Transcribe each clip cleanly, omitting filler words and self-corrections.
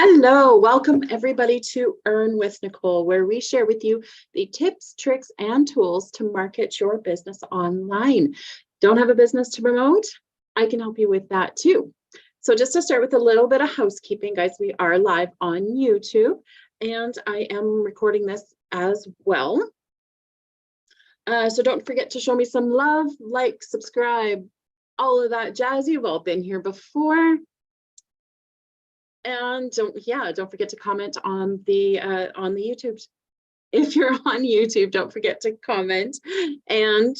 Hello, welcome everybody to Earn with Nicole, where we share with you the tips, tricks, and tools to market your business online. Don't have a business to promote? I can help you with that too. So just to start with a little bit of housekeeping, guys, we are live on YouTube, and I am recording this as well. So don't forget to show me some love, like, subscribe, all of that jazz. You've all been here before. And don't forget to comment on the YouTube. If you're on YouTube, don't forget to comment and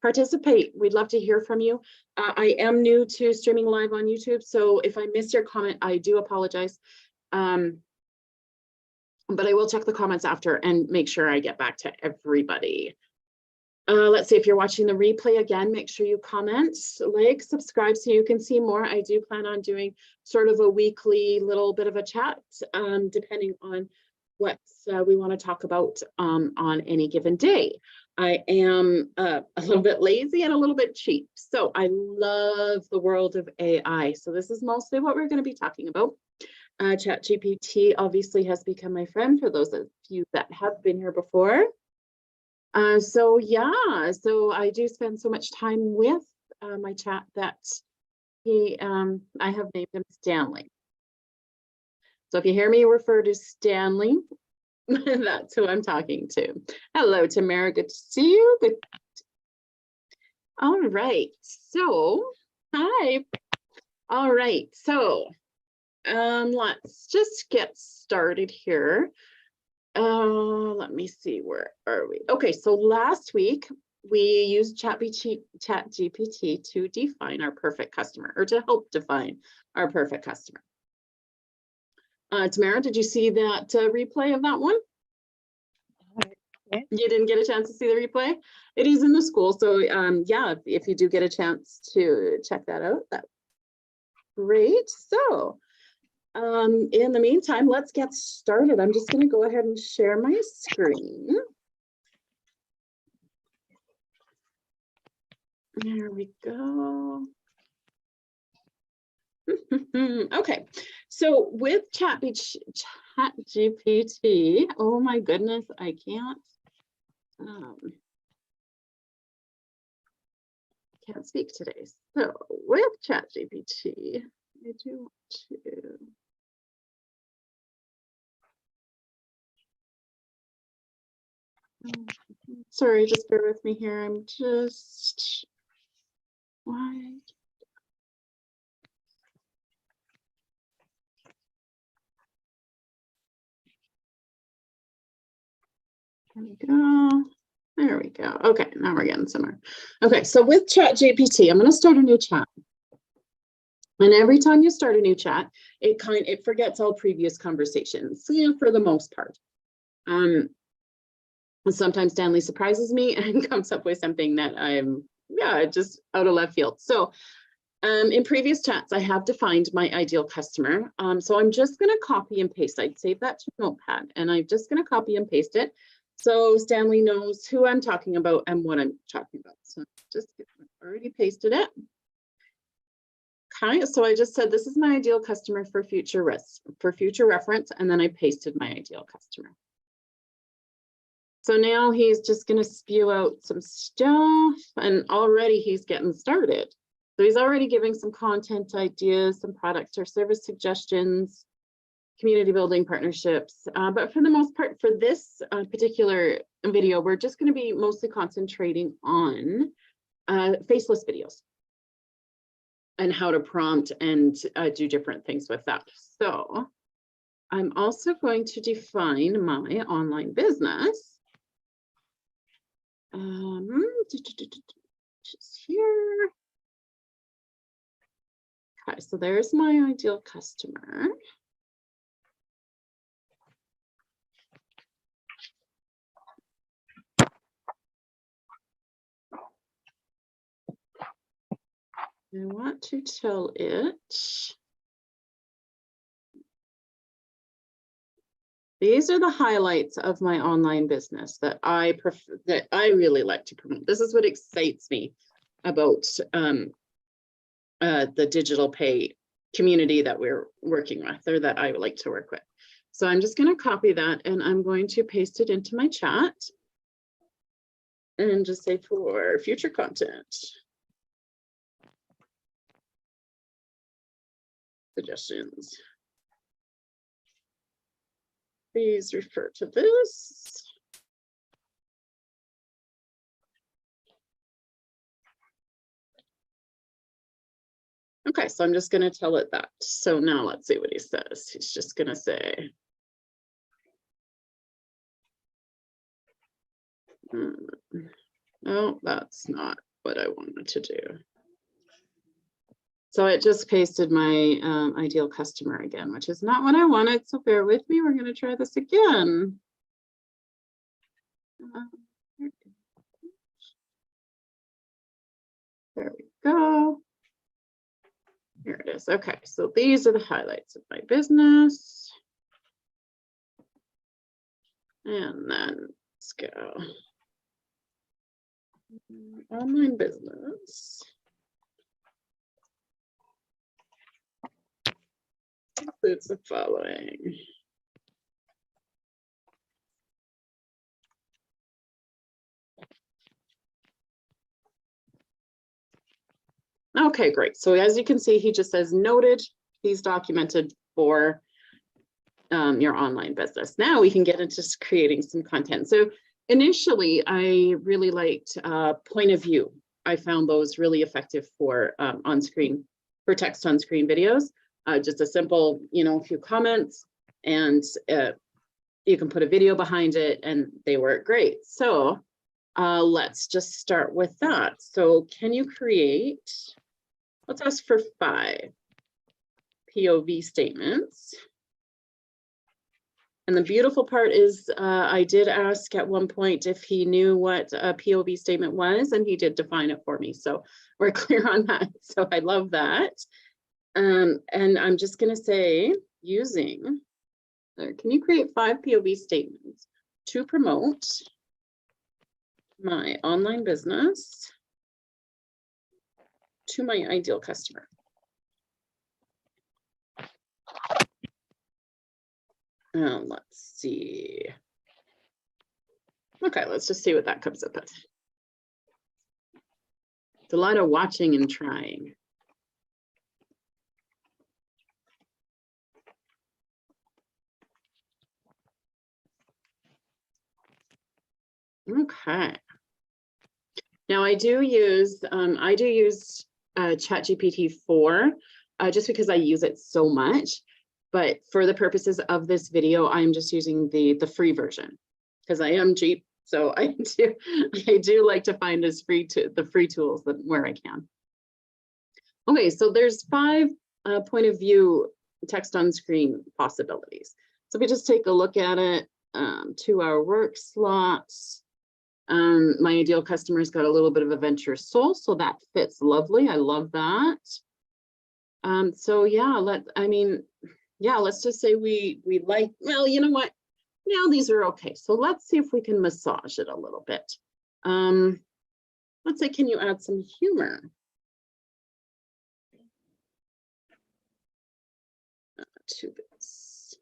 participate. We'd love to hear from you. I am new to streaming live on YouTube, so if I missed your comment, I do apologize. But I will check the comments after and make sure I get back to everybody. Let's see, if you're watching the replay again, make sure you comment, like, subscribe so you can see more. I do plan on doing sort of a weekly little bit of a chat, depending on what we want to talk about on any given day. I am a little bit lazy and a little bit cheap, so I love the world of AI. So this is mostly what we're going to be talking about. ChatGPT obviously has become my friend for those of you that have been here before. So I do spend so much time with my chat that I have named him Stanley. So if you hear me refer to Stanley, that's who I'm talking to. Hello, Tamara, good to see you. Good. All right, so hi. All right, so let's just get started here. Let me see, where are we? Okay, so last week we used ChatGPT to define our perfect customer, or to help define our perfect customer. Tamara, did you see that replay of that one? Yeah. You didn't get a chance to see the replay? It is in the school, so yeah, if you do get a chance to check that out, that's great. So in the meantime, let's get started. I'm just going to go ahead and share my screen. There we go. Okay, so with ChatGPT, oh my goodness, I can't speak today. So with ChatGPT, I do want to. Sorry, just bear with me here. I'm just, why? There we go. There we go. Okay, now we're getting somewhere. Okay, so with ChatGPT, I'm going to start a new chat. And every time you start a new chat, it forgets all previous conversations, for the most part. Sometimes Stanley surprises me and comes up with something that I'm, just out of left field. So in previous chats, I have defined my ideal customer. So I'm just going to copy and paste. I'd save that to Notepad, and I'm just going to copy and paste it. So Stanley knows who I'm talking about and what I'm talking about. So just already pasted it. Okay, so I just said, this is my ideal customer for future reference, and then I pasted my ideal customer. So now he's just going to spew out some stuff, and already he's getting started. So he's already giving some content ideas, some product or service suggestions, community building partnerships. But for the most part, for this particular video, we're just going to be mostly concentrating on faceless videos and how to prompt and do different things with that. So I'm also going to define my online business. Just here. Okay, so there's my ideal customer. I want to tell it, these are the highlights of my online business that I prefer, that I really like to promote. This is what excites me about the digital pay community that we're working with, or that I would like to work with. So I'm just going to copy that and I'm going to paste it into my chat and just say for future content suggestions, please refer to this. Okay, so I'm just going to tell it that. So now let's see what he says. He's just going to say, oh, that's not what I wanted to do. So it just pasted my ideal customer again, which is not what I wanted. So bear with me. We're going to try this again. There we go. Here it is. Okay, so these are the highlights of my business. And then let's go. Online business. Includes the following. Okay, great. So as you can see, he just says noted, he's documented for your online business. Now we can get into creating some content. So initially, I really liked point of view. I found those really effective for on-screen, for text on-screen videos. Just a simple, a few comments, and you can put a video behind it, and they work great. So let's just start with that. So can you create, let's ask for 5 POV statements. And the beautiful part is I did ask at one point if he knew what a POV statement was, and he did define it for me. So we're clear on that. So I love that. And I'm just going to say using, can you create 5 POV statements to promote my online business to my ideal customer? Let's see. Okay, let's just see what that comes up with. It's a lot of watching and trying. Okay. Now I do use ChatGPT 4 just because I use it so much. But for the purposes of this video, I'm just using the free version because I am cheap. So I do like to find the free tools where I can. Okay, so there's 5 point of view text on screen possibilities. So if we just take a look at it, 2-hour work slots. My ideal customer's got a little bit of adventurous soul, so that fits lovely. I love that. So yeah, let's just say we like, well, you know what? Now these are okay. So let's see if we can massage it a little bit. Let's say, can you add some humor? To this.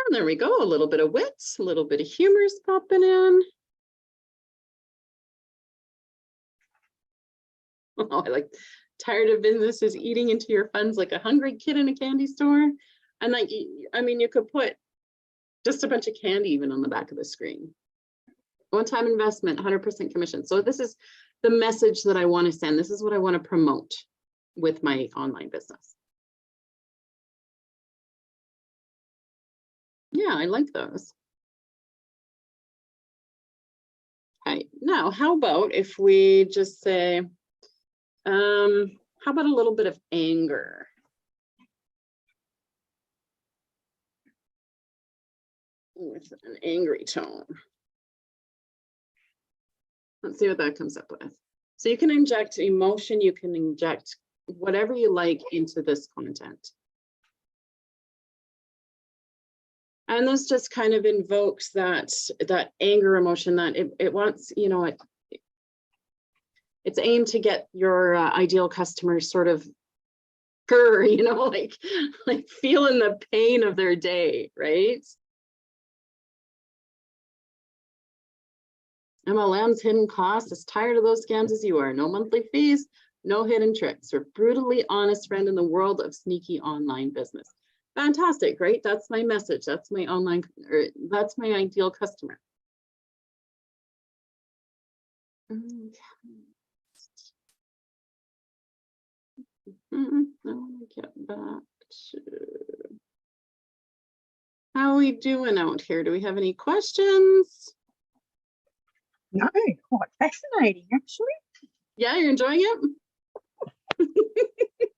And there we go. A little bit of wit, a little bit of humor's popping in. Oh, I like, tired of businesses eating into your funds like a hungry kid in a candy store. And like, I mean, you could put just a bunch of candy even on the back of the screen. One-time investment, 100% commission. So this is the message that I want to send. This is what I want to promote with my online business. Yeah, I like those. Okay, now how about if we just say, how about a little bit of anger? With an angry tone. Let's see what that comes up with. So you can inject emotion, you can inject whatever you like into this content. And this just kind of invokes that anger emotion that it wants, you know, it's aimed to get your ideal customers sort of you know, like feeling the pain of their day, right? MLM's hidden cost is tired of those scams as you are. No monthly fees, no hidden tricks. We're brutally honest friend in the world of sneaky online business. Fantastic, right? That's my message. That's my online, or that's my ideal customer. Okay. I want to get back to how are we doing out here? Do we have any questions? No, quite fascinating, actually. Yeah, you're enjoying it?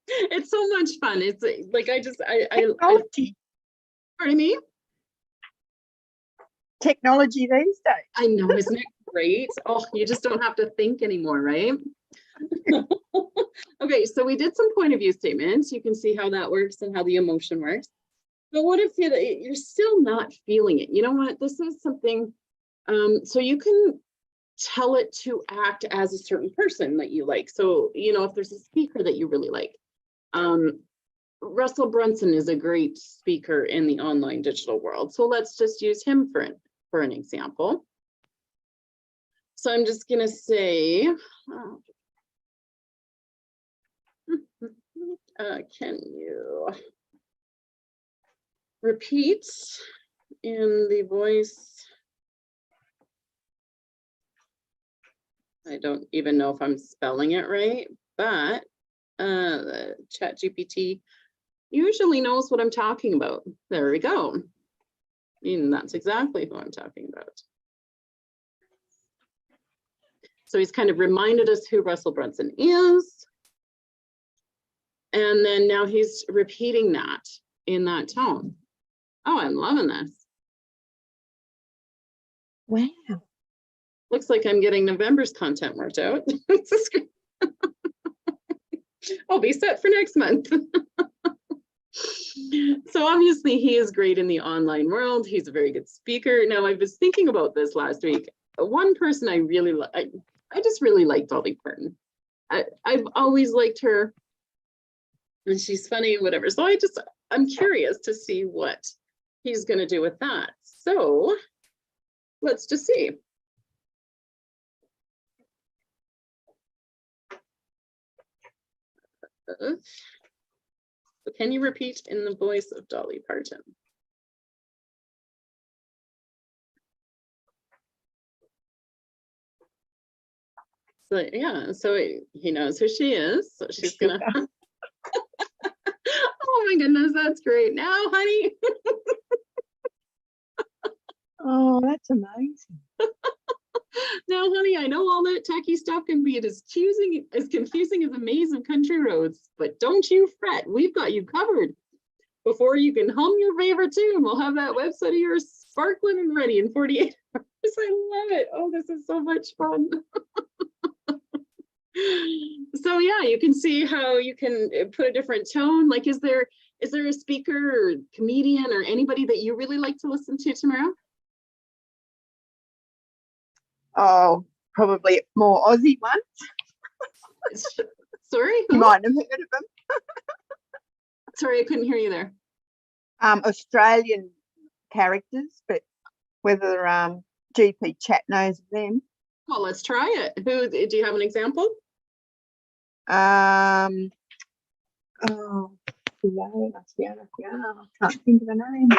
It's so much fun. It's like Technology. Pardon me? Technology these days. I know, isn't it great? Oh, you just don't have to think anymore, right? Okay, so we did some point of view statements. You can see how that works and how the emotion works. But what if you're still not feeling it? You know what? This is something, so you can tell it to act as a certain person that you like. So, you know, if there's a speaker that you really like, Russell Brunson is a great speaker in the online digital world. So let's just use him for an example. So I'm just gonna say, can you repeat in the voice? I don't even know if I'm spelling it right, but ChatGPT usually knows what I'm talking about. There we go. I mean, that's exactly who I'm talking about. So he's kind of reminded us who Russell Brunson is. And then now he's repeating that in that tone. Oh, I'm loving this. Wow. Looks like I'm getting November's content worked out. I'll be set for next month. So obviously he is great in the online world. He's a very good speaker. Now I was thinking about this last week. One person I really I just really liked Dolly Parton. I've always liked her, and she's funny, whatever. So I'm curious to see what he's going to do with that. So let's just see. So can you repeat in the voice of Dolly Parton? So yeah, so he knows who she is. So she's gonna. Oh my goodness, that's great. Now, honey. Oh, that's amazing. Now, honey, I know all that techie stuff can be as confusing as a maze of country roads, but don't you fret. We've got you covered. Before you can hum your favorite tune, we'll have that website of yours sparkling and ready in 48 hours. I love it. Oh, this is so much fun. So yeah, you can see how you can put a different tone. Like, is there a speaker or comedian or anybody that you really like to listen to tomorrow? Oh, probably more Aussie ones. Sorry, who? You might have heard of them. Sorry, I couldn't hear you there. Australian characters, but whether GP Chat knows them. Well, let's try it. Who do you have an example? Oh, yeah, I can't think of a name.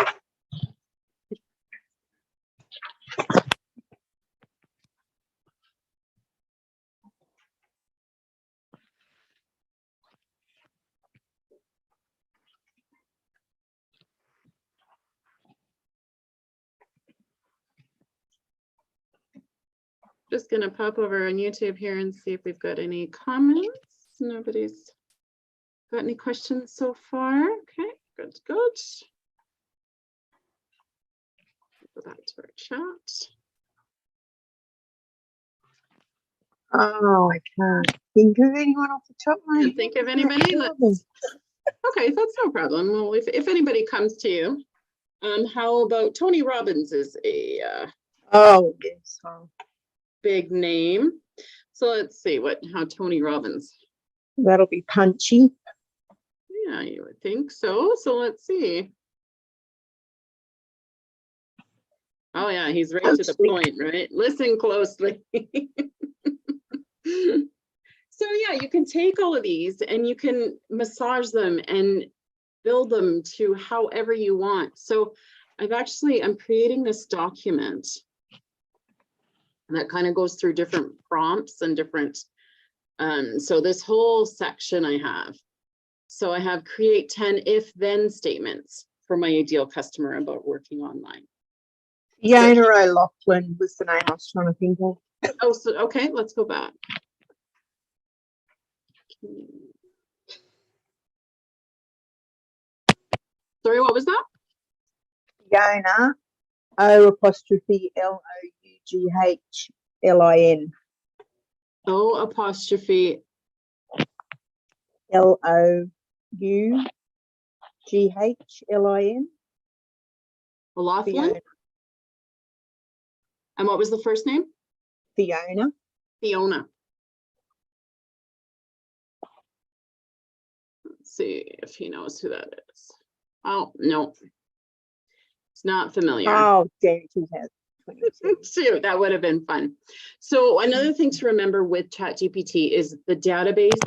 Just gonna pop over on YouTube here and see if we've got any comments. Nobody's got any questions so far. Okay, good. Go back to our chat. Oh, I can't think of anyone off the top of my head. Can't think of anybody? Okay, that's no problem. Well, if anybody comes to you, How about Tony Robbins is a Oh, yes. Oh, big name. So let's see how Tony Robbins. that'll be punchy. Yeah, you would think so. So let's see. Oh yeah, he's right to the point, right? Listen closely. So yeah, you can take all of these and you can massage them and build them to however you want. So I'm creating this document that kind of goes through different prompts and different, so this whole section I have. So I have create 10 if-then statements for my ideal customer about working online. Fiona O'Loughlin was the name I was trying to think of. Oh, so okay, let's go back. Sorry, what was that? Fiona O''Loughlin. O''Loughlin. Loughlin. O'Loughlin. And what was the first name? Fiona. Fiona. Let's see if he knows who that is. Oh, no. It's not familiar. Oh, damn, 2022. Shoot, that would have been fun. So another thing to remember with ChatGPT is the database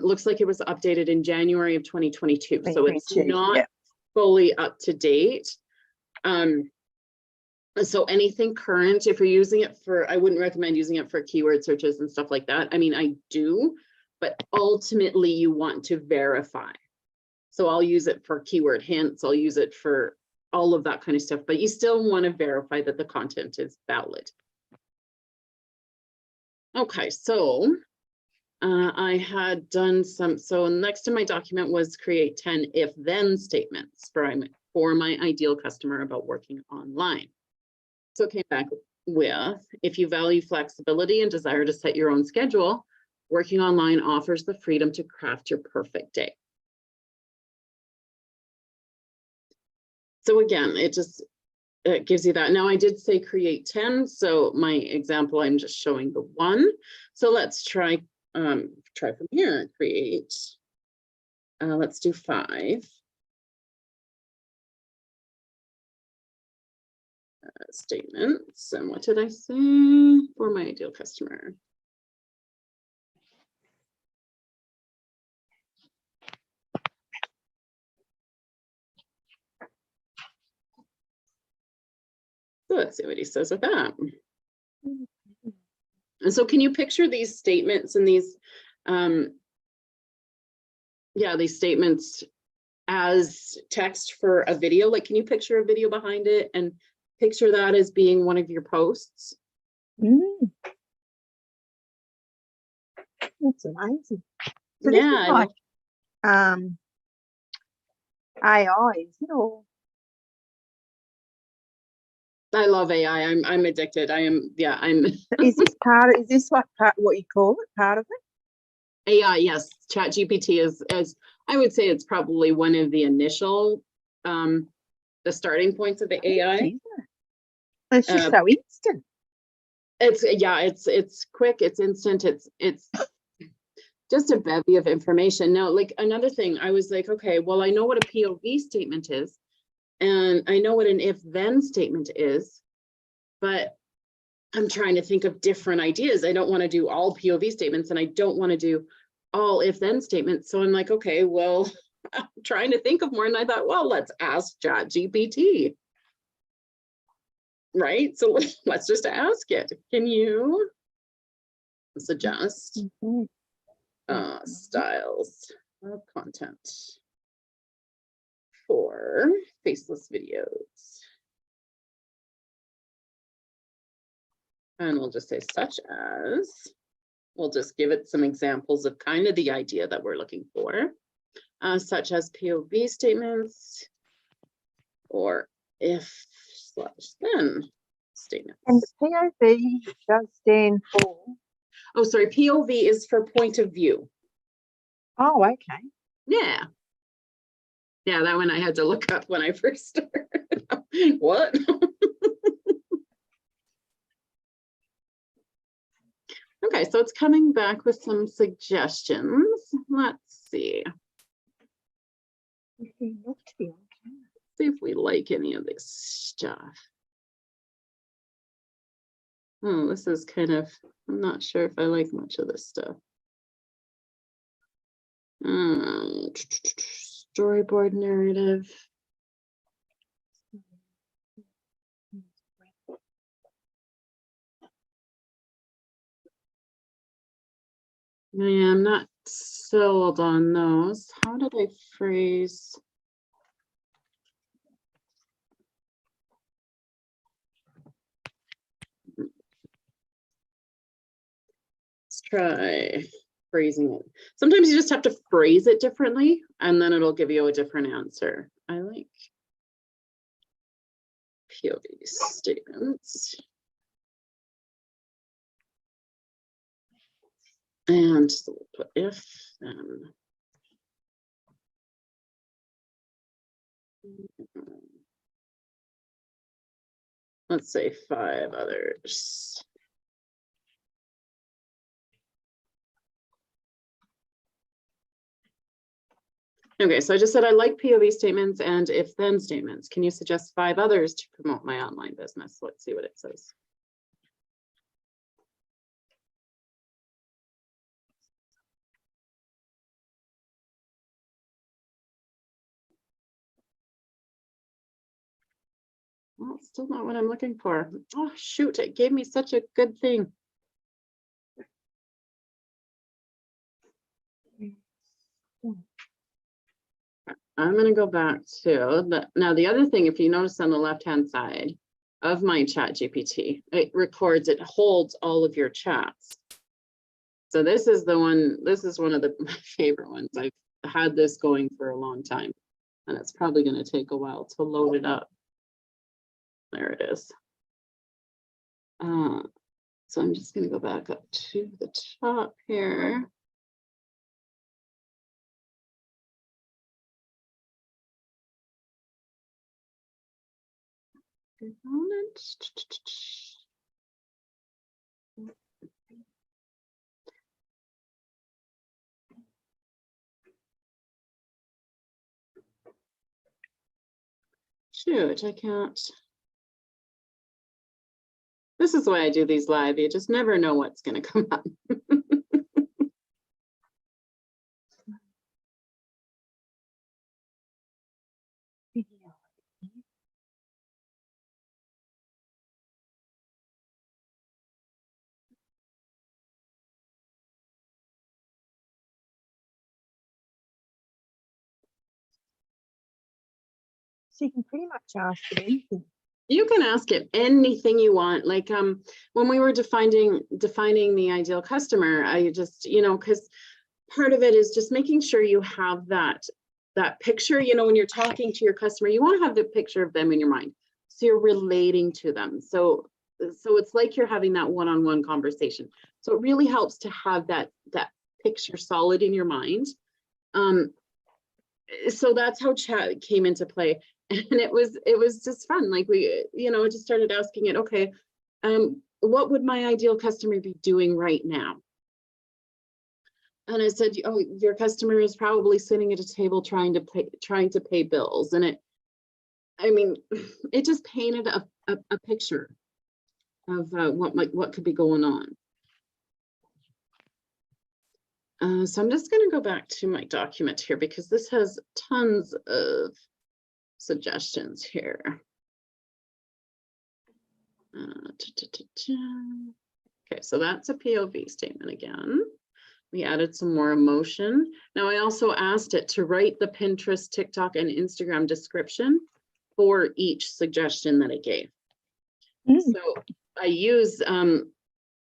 looks like it was updated in January of 2022. So it's not fully up to date. So anything current, if you're using it for, I wouldn't recommend using it for keyword searches and stuff like that. I mean, I do, but ultimately you want to verify. So I'll use it for keyword hints. I'll use it for all of that kind of stuff, but you still want to verify that the content is valid. Okay, so I had done some, so next in my document was create 10 if-then statements for my ideal customer about working online. So it came back with, if you value flexibility and desire to set your own schedule, working online offers the freedom to craft your perfect day. So again, it gives you that. Now I did say create 10. So my example, I'm just showing the one. So let's try from here, create, let's do 5. Statements. And what did I say for my ideal customer? So let's see what he says with that. And so can you picture these statements and these, these statements as text for a video? Like, can you picture a video behind it and picture that as being one of your posts? That's amazing. So yeah, this is like AI, is it all? I love AI. I'm addicted. I'm. Is this like what you call it? Part of it? AI, yes. ChatGPT is, as I would say, it's probably one of the initial, the starting points of the AI. It's just so instant. It's quick. It's instant. It's just a bevy of information. Now, like another thing, I was like, okay, well, I know what a POV statement is, and I know what an if-then statement is, but I'm trying to think of different ideas. I don't want to do all POV statements, and I don't want to do all if-then statements. So I'm like, okay, well, I'm trying to think of more, and I thought, well, let's ask ChatGPT. Right? So let's just ask it. Can you suggest styles of content for faceless videos? And we'll just say such as, we'll just give it some examples of kind of the idea that we're looking for, such as POV statements or if/then statements. And POV does stand for? Oh, sorry, POV is for point of view. Oh, okay. Yeah. Yeah, that one I had to look up when I first started. What? Okay, so it's coming back with some suggestions. Let's see. See if we like any of this stuff. Oh, this is kind of, I'm not sure if I like much of this stuff. Storyboard narrative. Yeah, I'm not sold on those. How did I phrase? Let's try phrasing it. Sometimes you just have to phrase it differently and then it'll give you a different answer. I like POV statements. And so we'll put if then. Let's say 5 others. Okay, so I just said I like POV statements and if then statements. Can you suggest 5 others to promote my online business? Let's see what it says. Well, it's still not what I'm looking for. Oh, shoot, it gave me such a good thing. I'm going to go back to the, now the other thing, if you notice on the left-hand side of my ChatGPT, it records, it holds all of your chats. So this is the one, this is one of my favorite ones. I've had this going for a long time and it's probably going to take a while to load it up. There it is. So I'm just going to go back up to the top here. Shoot, I can't. This is why I do these live. You just never know what's going to come up. So you can pretty much ask it anything. You can ask it anything you want. Like when we were defining the ideal customer, I just, you know, because part of it is just making sure you have that picture, you know, when you're talking to your customer, you want to have the picture of them in your mind. So you're relating to them. So it's like you're having that one-on-one conversation. So it really helps to have that picture solid in your mind. So that's how chat came into play. And it was just fun. Like we, you know, just started asking it, okay, what would my ideal customer be doing right now? And I said, oh, your customer is probably sitting at a table trying to pay bills. And I mean, it just painted a picture of what could be going on. So I'm just going to go back to my document here because this has tons of suggestions here. Okay, so that's a POV statement again. We added some more emotion. Now I also asked it to write the Pinterest, TikTok, and Instagram description for each suggestion that it gave. So I use a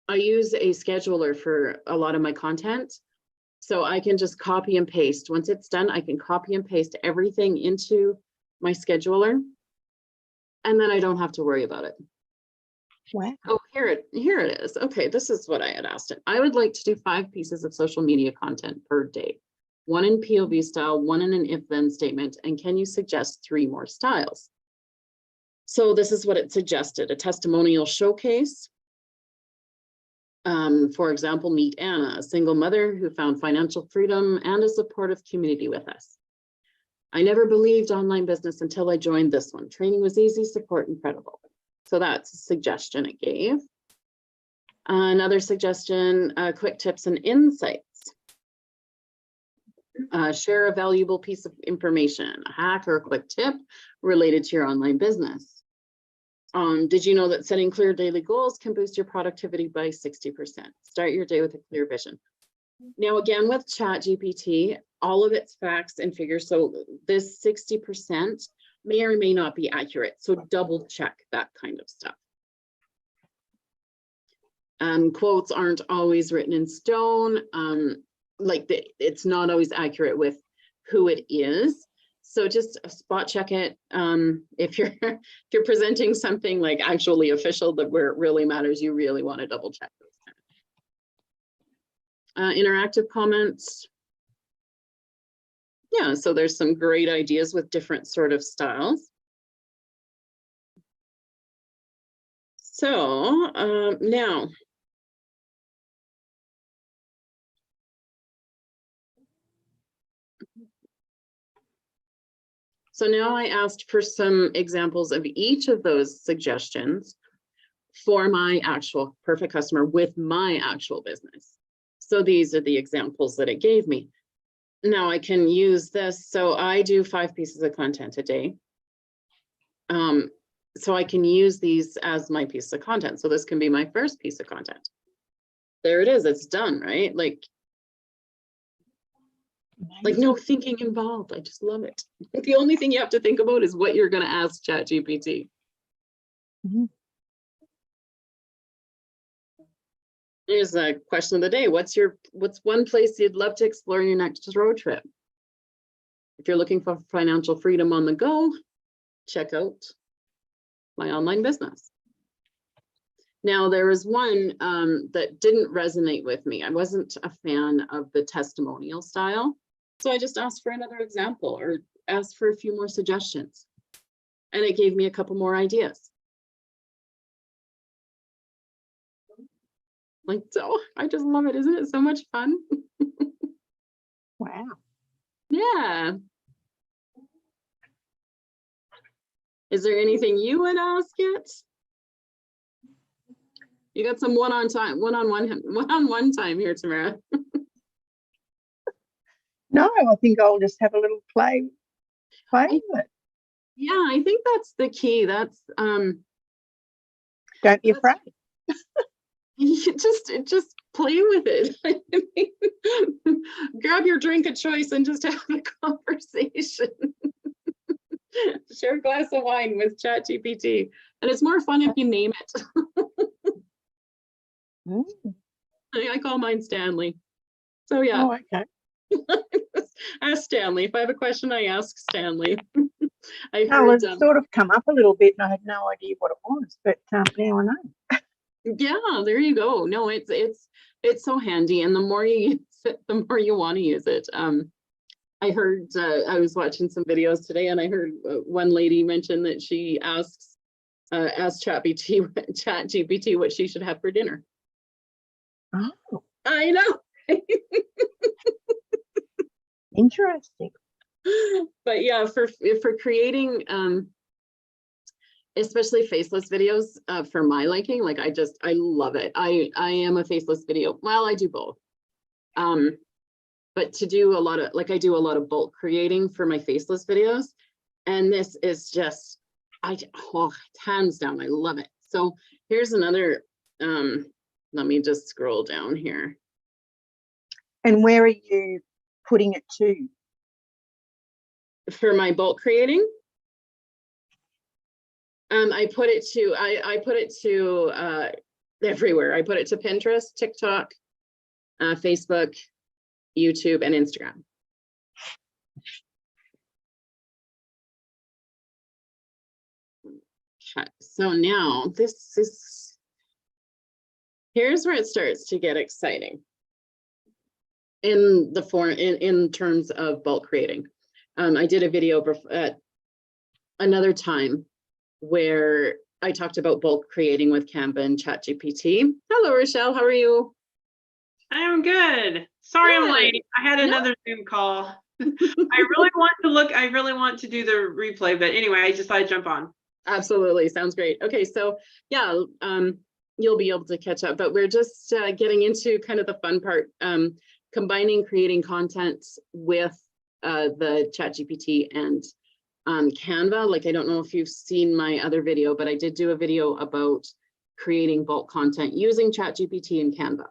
scheduler for a lot of my content. So I can just copy and paste. Once it's done, I can copy and paste everything into my scheduler. And then I don't have to worry about it. Wow. Oh, here it is. Okay, this is what I had asked it. I would like to do 5 pieces of social media content per day. one in POV style, one in an if-then statement, and can you suggest 3 more styles? So this is what it suggested: a testimonial showcase. For example, meet Anna, a single mother who found financial freedom and a supportive community with us. I never believed online business until I joined this one. Training was easy, support incredible. So that's a suggestion it gave. Another suggestion, quick tips and insights. Share a valuable piece of information, a hack or a quick tip related to your online business. Did you know that setting clear daily goals can boost your productivity by 60%? Start your day with a clear vision. Now, again, with ChatGPT, all of its facts and figures, so this 60% may or may not be accurate. So double check that kind of stuff. Quotes aren't always written in stone. It's not always accurate with who it is. So just spot check it. If you're presenting something like actually official, that where it really matters, you really want to double check those. Interactive comments. Yeah, so there's some great ideas with different sort of styles. So now, I asked for some examples of each of those suggestions for my actual perfect customer with my actual business. So these are the examples that it gave me. Now I can use this. So I do 5 pieces of content a day. So I can use these as my piece of content. So this can be my first piece of content. There it is. It's done, right? Like no thinking involved. I just love it. The only thing you have to think about is what you're going to ask ChatGPT. Mm-hmm. Here's a question of the day. What's one place you'd love to explore in your next road trip? If you're looking for financial freedom on the go, check out my online business. Now, there was one that didn't resonate with me. I wasn't a fan of the testimonial style. So I just asked for another example or asked for a few more suggestions. And it gave me a couple more ideas. Like, so I just love it. Isn't it so much fun? Wow. Yeah. Is there anything you would ask it? You got some one-on-one time here, Tamara. No, I think I'll just have a little play with it. Yeah, I think that's the key. That's don't be afraid. You just play with it. I mean, grab your drink of choice and just have a conversation. Share a glass of wine with ChatGPT, and it's more fun if you name it. I call mine Stanley. So yeah. Oh, okay. Ask Stanley. If I have a question, I ask Stanley. It's sort of come up a little bit, and I had no idea what it was, but now I know. Yeah, there you go. No, it's so handy, and the more you use it, the more you want to use it. I heard I was watching some videos today, and I heard one lady mention that she asked ChatGPT what she should have for dinner. Oh, I know. Interesting. But yeah, for creating especially faceless videos for my liking, like I love it. I am a faceless video. Well, I do both. But to do a lot of, like I do a lot of bulk creating for my faceless videos. And this is just, hands down, I love it. So here's another, let me just scroll down here. And where are you putting it to? For my bulk creating? I put it to everywhere. I put it to Pinterest, TikTok, Facebook, YouTube, and Instagram. Okay, so now here's where it starts to get exciting. in the form in terms of bulk creating. I did a video at another time where I talked about bulk creating with Canva and ChatGPT. Hello, Rochelle. How are you? I am good. Sorry, I'm late. I had another Zoom call. I really want to do the replay, but anyway, I just thought I'd jump on. Absolutely. Sounds great. Okay. So yeah, you'll be able to catch up, but we're just getting into kind of the fun part, combining creating content with the ChatGPT and Canva. Like, I don't know if you've seen my other video, but I did do a video about creating bulk content using ChatGPT and Canva.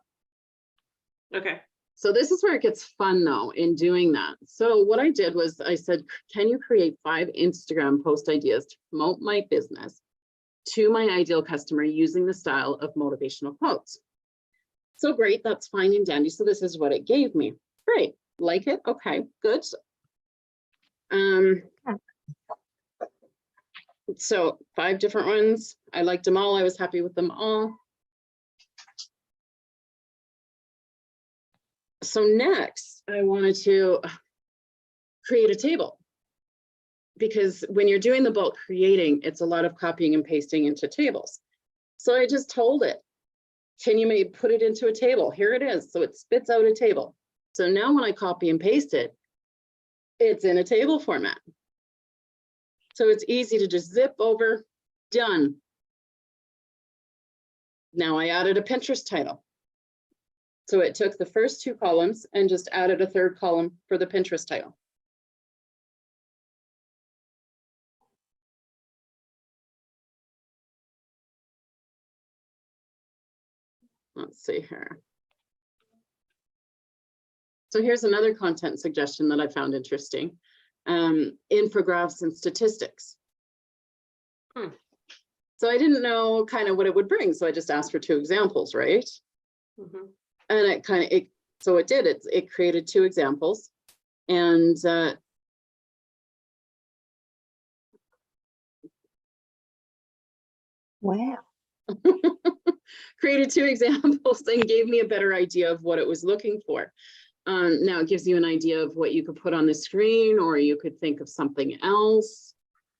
Okay. So this is where it gets fun though in doing that. So what I did was I said, can you create 5 Instagram post ideas to promote my business to my ideal customer using the style of motivational quotes? So great, that's fine and dandy. So this is what it gave me. Great, like it, okay, good. So 5 different ones. I liked them all. I was happy with them all. So next, I wanted to create a table, because when you're doing the bulk creating, it's a lot of copying and pasting into tables. So I just told it, can you maybe put it into a table? Here it is. So it spits out a table. So now when I copy and paste it, it's in a table format. So it's easy to just zip over, done. Now I added a Pinterest title. So it took the first 2 columns and just added a 3rd column for the Pinterest title. Let's see here. So here's another content suggestion that I found interesting. Infographics and statistics. So I didn't know kind of what it would bring. So I just asked for 2 examples, right? Mm-hmm. And it kind of, it created 2 examples, and wow. created 2 examples and gave me a better idea of what it was looking for. Now it gives you an idea of what you could put on the screen, or you could think of something else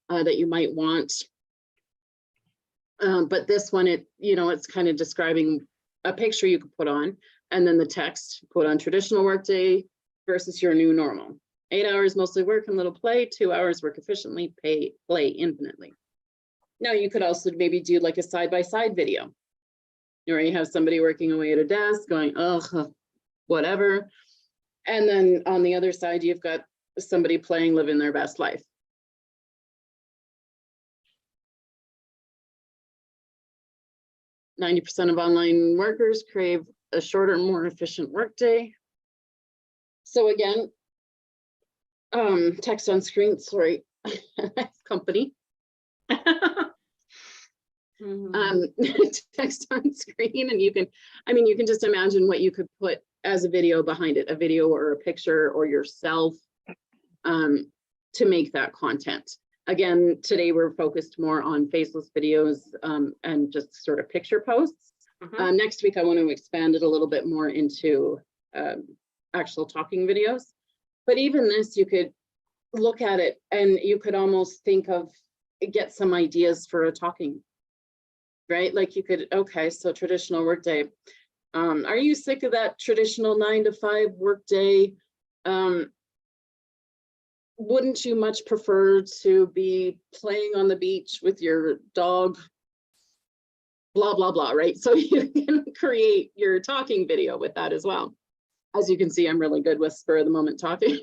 that you might want. But this one, it's kind of describing a picture you could put on, and then the text, put on traditional workday versus your new normal. 8 hours mostly work and little play, 2 hours work efficiently, play infinitely. Now you could also maybe do like a side-by-side video, where you have somebody working away at a desk going, ugh, whatever. And then on the other side, you've got somebody playing, living their best life. %90 of online workers crave a shorter, more efficient workday. So again, text on screen, sorry, company. Text on screen, and you can just imagine what you could put as a video behind it, a video or a picture or yourself, to make that content. Again, today we're focused more on faceless videos and just sort of picture posts. Next week, I want to expand it a little bit more into actual talking videos. But even this, you could look at it and you could almost get some ideas for a talking, right? Like you could, okay, so traditional workday. Are you sick of that traditional 9-to-5 workday? Wouldn't you much prefer to be playing on the beach with your dog? Blah, blah, blah, right? So you can create your talking video with that as well. As you can see, I'm really good with spur of the moment talking.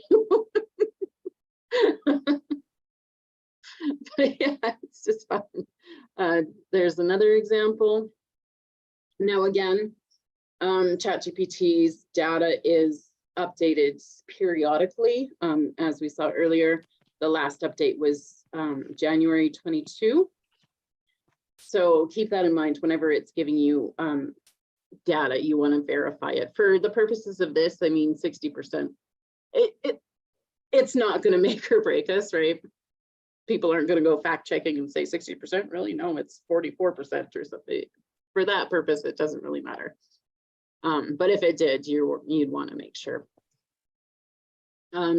But yeah, it's just fun. There's another example. Now again, ChatGPT's data is updated periodically. As we saw earlier, the last update was January 22. So keep that in mind whenever it's giving you data, you want to verify it. For the purposes of this, I mean, 60%, it's not going to make or break us, right? People aren't going to go fact checking and say 60%, really? No, it's 44% or something. For that purpose, it doesn't really matter. But if it did, you'd want to make sure.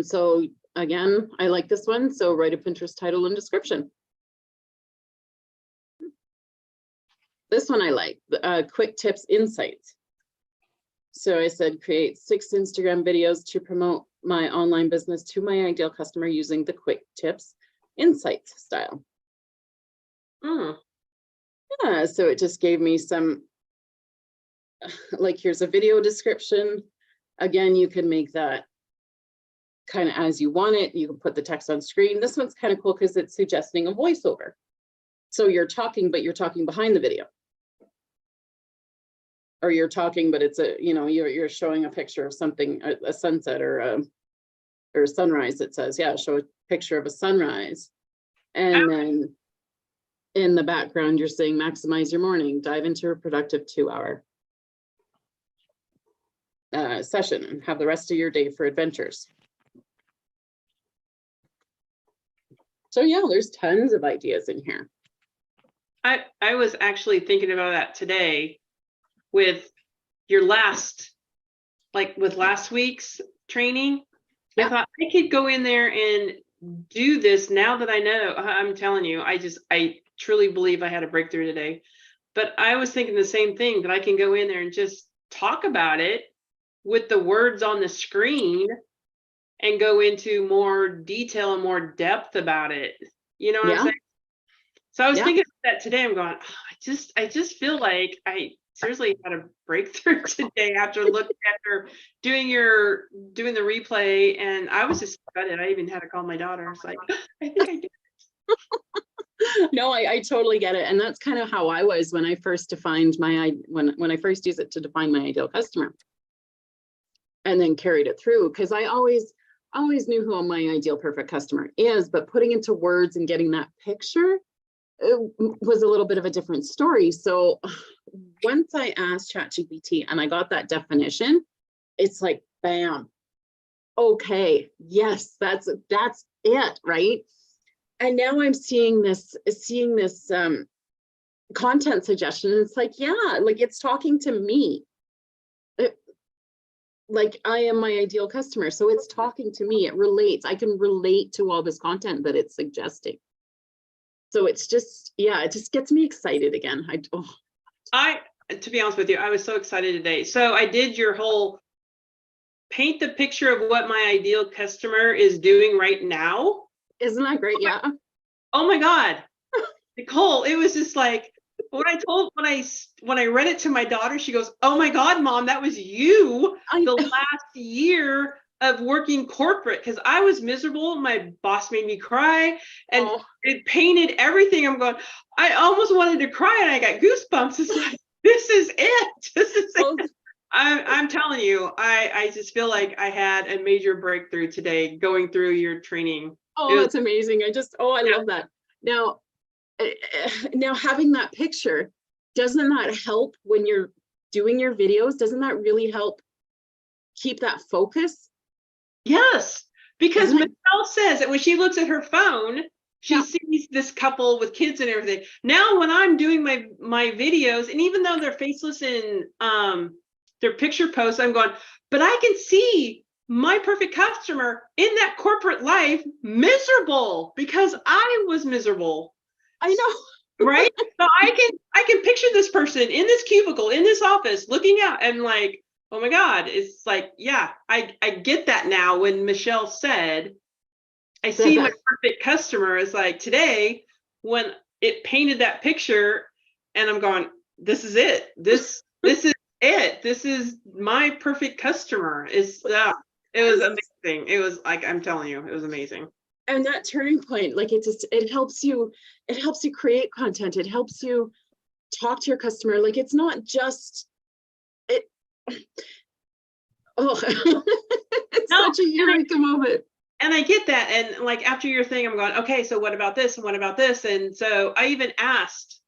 So again, I like this one. So write a Pinterest title and description. This one I like, quick tips, insights. So I said, create 6 Instagram videos to promote my online business to my ideal customer using the quick tips, insights style. Yeah, so it just gave me some, like, here's a video description. Again, you can make that kind of as you want it. You can put the text on screen. This one's kind of cool because it's suggesting a voiceover. So you're talking, but you're talking behind the video. Or you're talking, but it's a, you know, you're showing a picture of something, a sunset or a sunrise. It says, yeah, show a picture of a sunrise. And then in the background, you're saying maximize your morning, dive into a productive 2-hour session and have the rest of your day for adventures. So yeah, there's tons of ideas in here. I was actually thinking about that today with your last, like with last week's training. Yeah. I thought I could go in there and do this now that I know. I'm telling you, I truly believe I had a breakthrough today. But I was thinking the same thing, that I can go in there and just talk about it with the words on the screen and go into more detail and more depth about it. You know what I'm saying? So I was thinking about that today. I'm going, oh, I just feel like I seriously had a breakthrough today after doing the replay, and I was just excited. I even had to call my daughter. I was like, I think I did. No, I totally get it. And that's kind of how I was when I first defined when I first used it to define my ideal customer. And then carried it through, because I always knew who my ideal perfect customer is, but putting into words and getting that picture, it was a little bit of a different story. So once I asked ChatGPT and I got that definition, it's like, bam. Okay, yes, that's it, right? And now I'm seeing this content suggestion. And it's like, yeah, like it's talking to me. Like I am my ideal customer. So it's talking to me. It relates. I can relate to all this content that it's suggesting. So it's just, yeah, it just gets me excited again. To be honest with you, I was so excited today. So I did your whole paint the picture of what my ideal customer is doing right now. Isn't that great? Yeah. Oh my God, Nicole, it was just like, when I read it to my daughter, she goes, oh my God, Mom, that was you the last year of working corporate, because I was miserable. My boss made me cry, and it painted everything. I'm going, I almost wanted to cry, and I got goosebumps. It's like, this is it. This is it. I'm telling you, I just feel like I had a major breakthrough today going through your training. Oh, that's amazing. I love that. Now having that picture, doesn't that help when you're doing your videos? Doesn't that really help keep that focus? Yes, because Michelle says that when she looks at her phone, she sees this couple with kids and everything. Now, when I'm doing my videos, and even though they're faceless in their picture posts, I'm going, but I can see my perfect customer in that corporate life miserable, because I was miserable. I know. Right? So I can picture this person in this cubicle, in this office, looking out, and like, oh my God, it's like, yeah, I get that now. When Michelle said, I see my perfect customer, is like today when it painted that picture, and I'm going, this is it. This is it. This is my perfect customer. It was amazing. It was like, I'm telling you, it was amazing. And that turning point, like it helps you create content. It helps you talk to your customer. Like it's not just it. Oh, it's such a eureka moment. And I get that. And like after your thing, I'm going, okay, so what about this? And what about this? And so I even asked,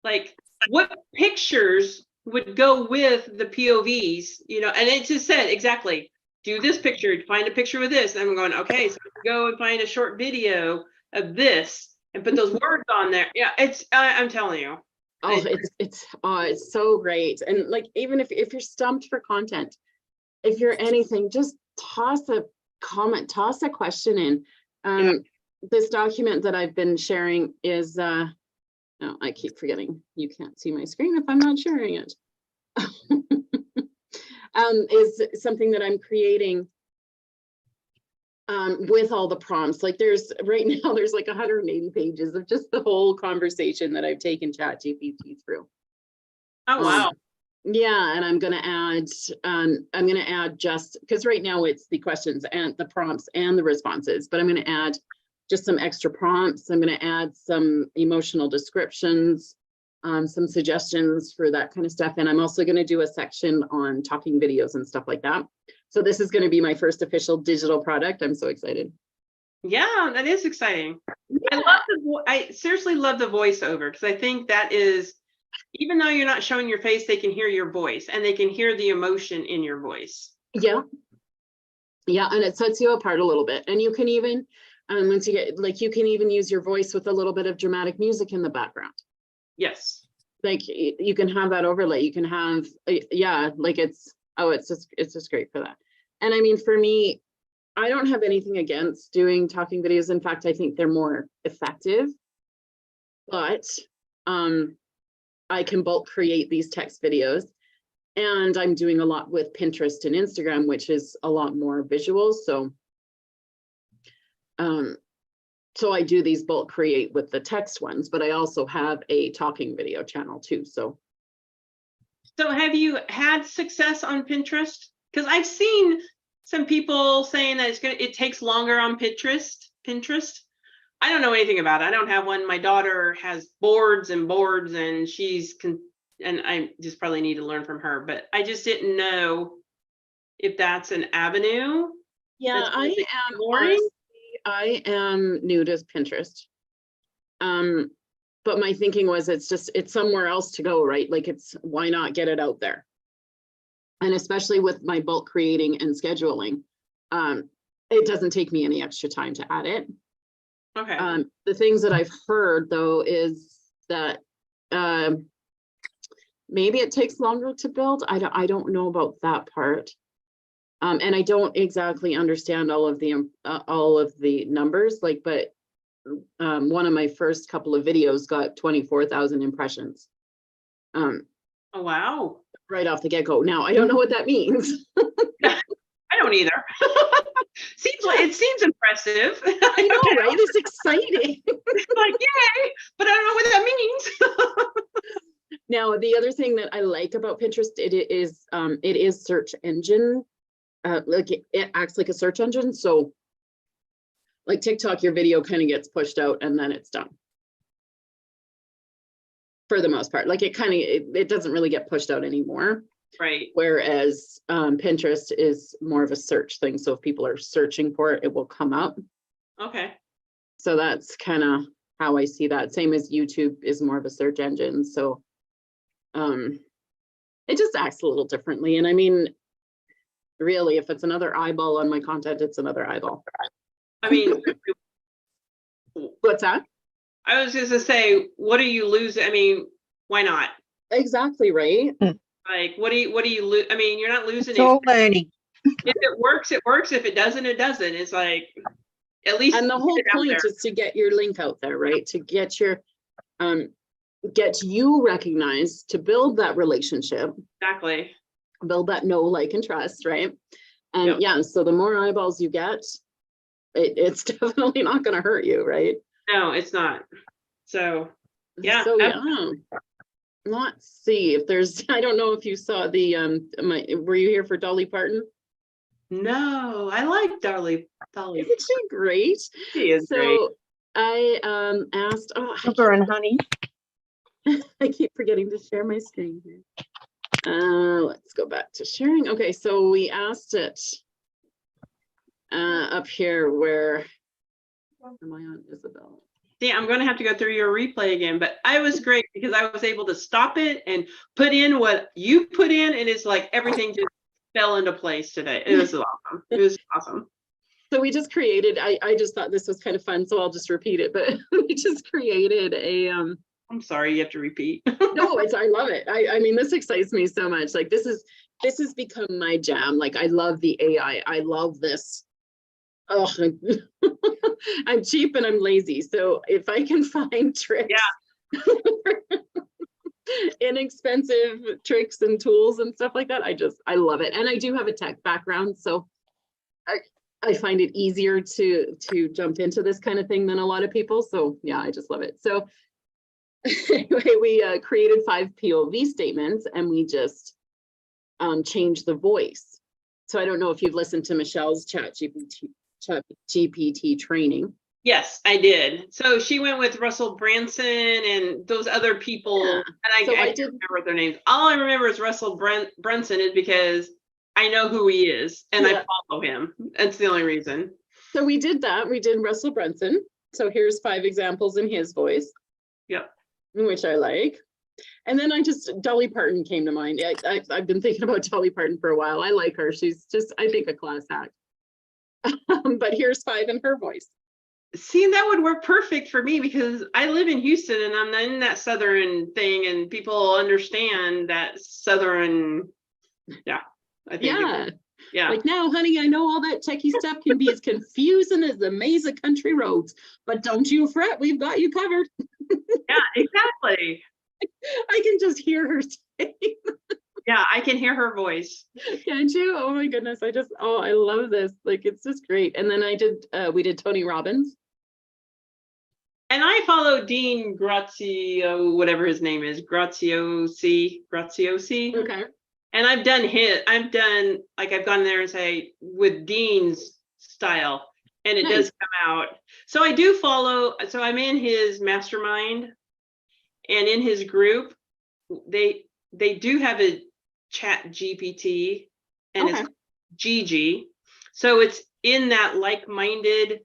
like, what pictures would go with the POVs, you know, and it just said exactly, do this picture, find a picture with this. And I'm going, okay, so go and find a short video of this and put those words on there. Yeah, I'm telling you. Oh, it's so great. And like, even if you're stumped for content, if you're anything, just toss a comment, toss a question in. This document that I've been sharing is, no, I keep forgetting. You can't see my screen if I'm not sharing it. Is something that I'm creating with all the prompts. Like there's right now, there's like 180 pages of just the whole conversation that I've taken ChatGPT through. Oh, wow. Yeah, and I'm gonna add just because right now it's the questions and the prompts and the responses, but I'm gonna add just some extra prompts. I'm gonna add some emotional descriptions, some suggestions for that kind of stuff. And I'm also gonna do a section on talking videos and stuff like that. So this is gonna be my first official digital product. I'm so excited. Yeah, that is exciting. Yeah. I seriously love the voiceover, because I think that is, even though you're not showing your face, they can hear your voice and they can hear the emotion in your voice. Yeah. Yeah, and it sets you apart a little bit. And you can even, once you get, like, you can even use your voice with a little bit of dramatic music in the background. Yes. Like you can have that overlay. You can have, yeah, like it's just great for that. And I mean, for me, I don't have anything against doing talking videos. In fact, I think they're more effective, but I can bulk create these text videos, and I'm doing a lot with Pinterest and Instagram, which is a lot more visual. So so I do these bulk create with the text ones, but I also have a talking video channel too. So have you had success on Pinterest? Because I've seen some people saying that it takes longer on Pinterest. I don't know anything about it. I don't have one. My daughter has boards, and I just probably need to learn from her, but I just didn't know if that's an avenue. yeah, I am new to Pinterest. But my thinking was it's somewhere else to go, right? Like why not get it out there? And especially with my bulk creating and scheduling, it doesn't take me any extra time to add it. Okay. The things that I've heard though is that maybe it takes longer to build. I don't know about that part. And I don't exactly understand all of the numbers, like, but one of my first couple of videos got 24,000 impressions. Oh, wow. Right off the get-go. Now, I don't know what that means. I don't either. It seems impressive. I know, right? It's exciting. Like, yay, but I don't know what that means. Now, the other thing that I like about Pinterest, it is search engine. Like it acts like a search engine. So like TikTok, your video kind of gets pushed out and then it's done. For the most part, like it doesn't really get pushed out anymore. Right. Whereas Pinterest is more of a search thing. So if people are searching for it, it will come up. Okay. So that's kind of how I see that. Same as YouTube is more of a search engine. So it just acts a little differently. And I mean, really, if it's another eyeball on my content, it's another eyeball. I mean, what's that? I was just to say, what are you losing? I mean, why not? Exactly, right? Like, what do you lose? I mean, you're not losing It's all learning. If it works, it works. If it doesn't, it doesn't. It's like, at least. And the whole point is to get your link out there, right? To get get you recognized, to build that relationship. Exactly. Build that know, like, and trust, right? And yeah, so the more eyeballs you get, it's definitely not going to hurt you, right? No, it's not. So yeah. So yeah. Let's see if there's, I don't know if you saw were you here for Dolly Parton? No, I like Dolly. Isn't she great? She is great. So I asked, Sugar and honey. I keep forgetting to share my screen here. Let's go back to sharing. Okay, so we asked it up here where, am I on Isabel? Yeah, I'm going to have to go through your replay again, but I was great because I was able to stop it and put in what you put in, and it's like everything just fell into place today. It was awesome. It was awesome. So we just created, I just thought this was kind of fun, so I'll just repeat it, but we just created a I'm sorry you have to repeat. No, I love it. I mean, this excites me so much. Like this has become my jam. Like I love the AI. I love this Oh, I'm cheap and I'm lazy. So if I can find tricks, inexpensive tricks and tools and stuff like that, I love it. And I do have a tech background, so I find it easier to jump into this kind of thing than a lot of people. So yeah, I just love it. So anyway, we created 5 POV statements and we just changed the voice. So I don't know if you've listened to Michelle's ChatGPT training. Yes, I did. So she went with Russell Branson and those other people, Yeah. and So I I did remember their names. All I remember is Russell Brunson is because I know who he is and I follow him. That's the only reason. So we did that. We did Russell Brunson. So here's 5 examples in his voice. Yep. Which I like. And then Dolly Parton came to mind. I've been thinking about Dolly Parton for a while. I like her. She's just, I think, a class act. But here's 5 in her voice. See, that would work perfect for me because I live in Houston and I'm in that Southern thing and people understand that Southern. Yeah. I think. Yeah. Like, now, honey, I know all that techie stuff can be as confusing as the maze of country roads, but don't you fret, we've got you covered. Yeah, exactly. I can just hear her say. Yeah, I can hear her voice. Can't you? Oh my goodness. I love this. Like, it's just great. And then we did Tony Robbins. And I follow Dean Grazio, whatever his name is, Graziosi. Okay. And I've gone there and say with Dean's style, and it does come out. So I do follow, so I'm in his mastermind and in his group, they do have a ChatGPT and it's GG. So it's in that like-minded,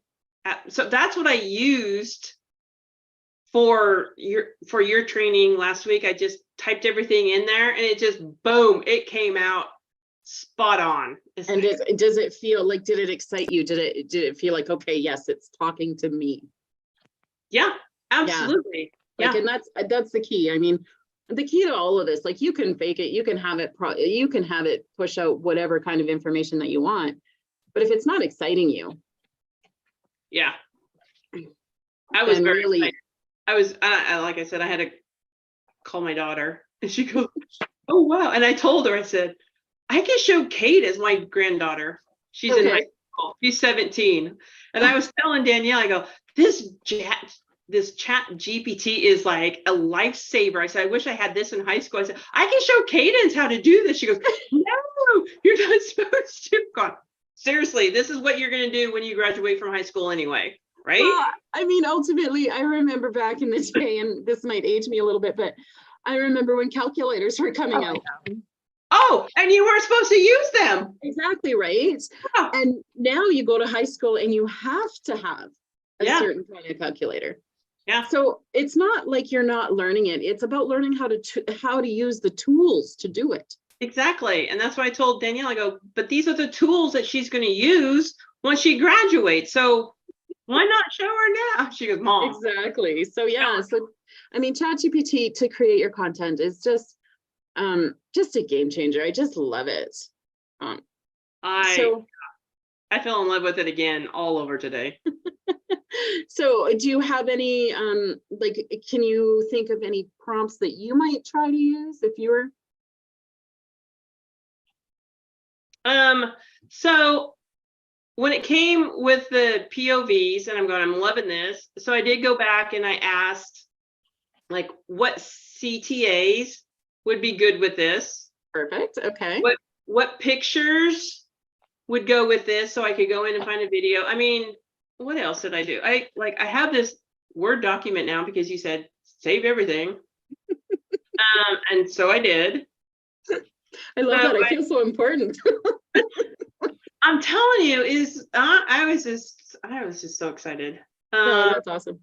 so that's what I used for your training last week. I just typed everything in there and it just, boom, it came out spot on. And does it feel like, did it excite you? Did it feel like, okay, yes, it's talking to me? Yeah, absolutely. Yeah. Like, and that's the key. I mean, the key to all of this, like, you can fake it, you can have it push out whatever kind of information that you want, but if it's not exciting you. Yeah. I was very really excited. I was, like I said, I had to call my daughter and she goes, oh, wow. And I told her, I said, I can show Kate as my granddaughter. She's in high school. She's 17. And I was telling Danielle, I go, this chat GPT is like a lifesaver. I said, I wish I had this in high school. I said, I can show Cadence how to do this. She goes, no, you're not supposed to. God, seriously, this is what you're going to do when you graduate from high school anyway. Right? Well, I mean, ultimately, I remember back in the day, and this might age me a little bit, but I remember when calculators were coming out. Oh, and you weren't supposed to use them. Exactly, right? Yeah. And now you go to high school and you have to have a certain kind of calculator. Yeah. So it's not like you're not learning it. It's about learning how to use the tools to do it. Exactly. And that's why I told Danielle, I go, but these are the tools that she's going to use once she graduates. So why not show her now? She goes, Mom. Exactly. So yeah. So I mean, ChatGPT to create your content is just a game changer. I just love it. I fell in love with it again all over today. So do you have any like, can you think of any prompts that you might try to use if you were? So when it came with the POVs, and I'm loving this. So I did go back and I asked, like, what CTAs would be good with this? Perfect. Okay. What pictures would go with this? So I could go in and find a video. I mean, what else did I do? I have this Word document now because you said save everything. And so I did. I love that. I feel so important. I'm telling you, I was just so excited. Oh, that's awesome.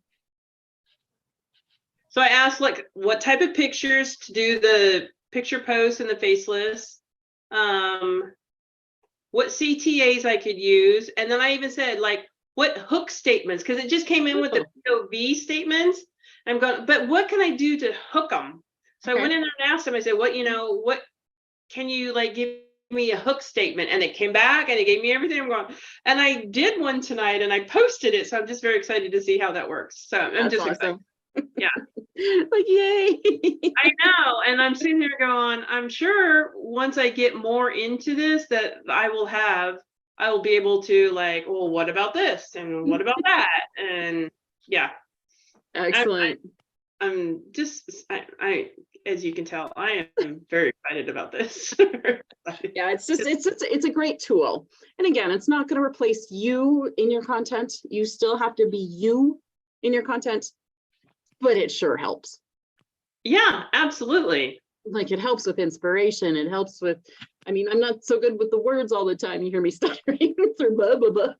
So I asked, like, what type of pictures to do the picture posts and the faceless, what CTAs I could use, and then I even said, like, what hook statements, because it just came in with the POV statements. I'm going, but what can I do to hook them? So I went in there and asked them. I said, what can you, like, give me a hook statement, and it came back and it gave me everything. I'm going, and I did one tonight and I posted it. So I'm just very excited to see how that works. So I'm That's just awesome. Yeah. Like, yay. I know. And I'm sitting there going, I'm sure once I get more into this, that I will be able to like, well, what about this? And what about that? And yeah. Excellent. I'm just, as you can tell, I am very excited about this. Yeah, it's a great tool. And again, it's not going to replace you in your content. You still have to be you in your content, but it sure helps. Yeah, absolutely. Like, it helps with inspiration. It helps with, I mean, I'm not so good with the words all the time. You hear me stuttering through blah, blah, blah.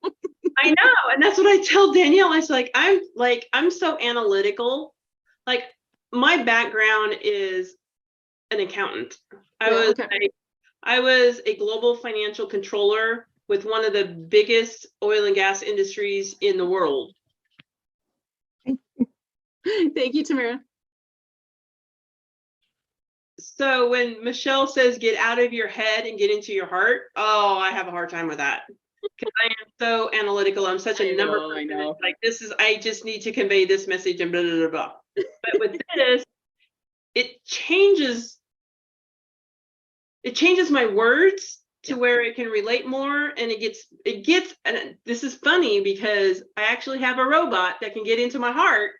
I know. And that's what I tell Danielle. I was like, I'm so analytical. Like, my background is an accountant. I was a global financial controller with one of the biggest oil and gas industries in the world. Thank you, Tamara. So when Michelle says get out of your head and get into your heart, oh, I have a hard time with that. Because I am so analytical. I'm such a number person. I know. Like, I just need to convey this message and blah, blah, blah, blah. But with this, it changes my words to where it can relate more, and it gets, and this is funny because I actually have a robot that can get into my heart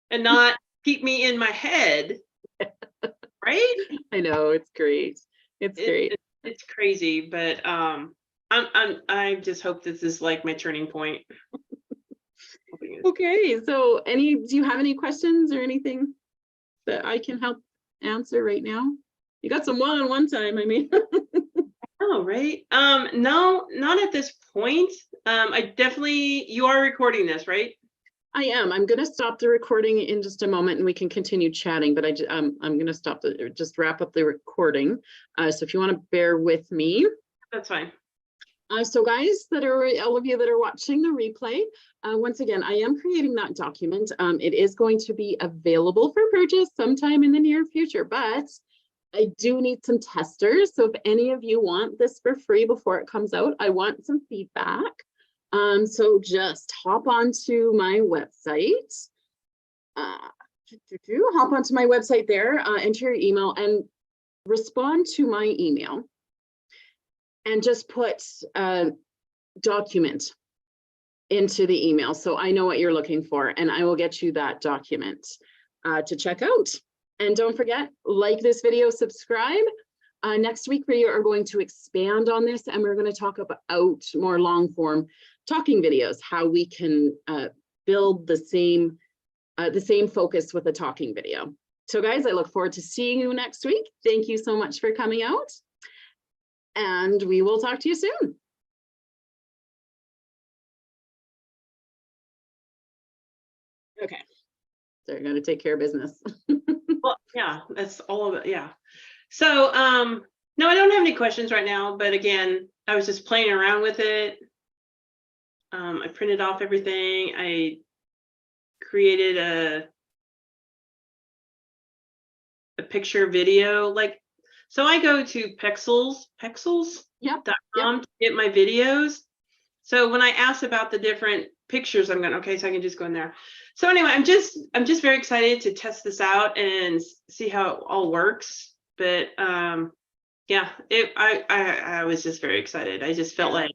and not keep me in my head. Right? I know, it's great. Great. It's crazy, but I just hope this is like my turning point. Okay, so do you have any questions or anything that I can help answer right now? You got some one-on-one time, I mean. Oh, right. No, not at this point. You are recording this, right? I am. I'm going to stop the recording in just a moment and we can continue chatting, but I'm going to just wrap up the recording. So if you want to bear with me. That's fine. So guys, all of you that are watching the replay, once again, I am creating that document. It is going to be available for purchase sometime in the near future, but I do need some testers. So if any of you want this for free before it comes out, I want some feedback. So just hop onto my website. Hop onto my website there, enter your email and respond to my email. And just put document into the email so I know what you're looking for, and I will get you that document to check out. And don't forget, like this video, subscribe. Next week we are going to expand on this, and we're going to talk about more long form talking videos, how we can build the same focus with a talking video. So guys, I look forward to seeing you next week. Thank you so much for coming out. And we will talk to you soon. Okay, so you're going to take care of business. Well, yeah, that's all of it. Yeah. So, no, I don't have any questions right now, but again, I was just playing around with it. I printed off everything. I created a picture video, so I go to pexels.com to get my videos. So when I ask about the different pictures, I'm going, okay, so I can just go in there. So anyway, I'm just very excited to test this out and see how it all works. But yeah, I was just very excited. I just felt like